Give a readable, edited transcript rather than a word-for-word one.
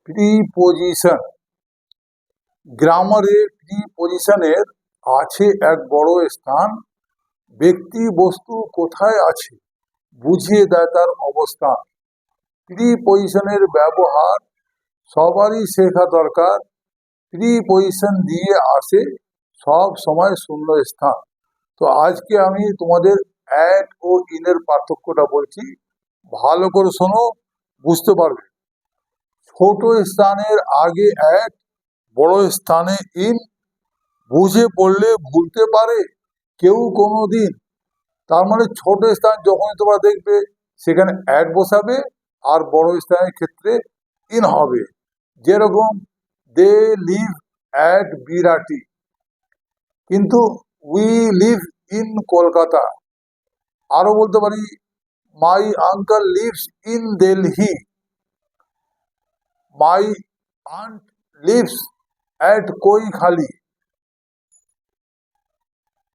Preposition. গ্রামারে প্রিপোজিশনের আছে এক বড় স্থান। ব্যক্তি বস্তু কোথায় আছে বুঝিয়ে দেয় তার অবস্থান। প্রিপোজিশনের ব্যবহার সবারই শেখা দরকার। প্রিপোজিশন দিয়ে আসে সব সময় শূন্য স্থান। তো আজকে আমি তোমাদের অ্যাট ও ইনের পার্থক্যটা বলছি, ভালো করে শোনো, বুঝতে পারবে। ছোট স্থানের আগে অ্যাট, বড় স্থানে ইন। বুঝে পড়লে ভুলতে পারে কেউ কোনো দিন। তার মানে ছোট স্থান যখনই তোমরা দেখবে সেখানে অ্যাট বসাবে, আর বড় স্থানের ক্ষেত্রে ইন হবে। যেরকম দে লিভ অ্যাট বিরাটি, কিন্তু উই লিভ ইন কলকাতা। আরো বলতে পারি my uncle lives in Delhi, my aunt lives at Kaikhali.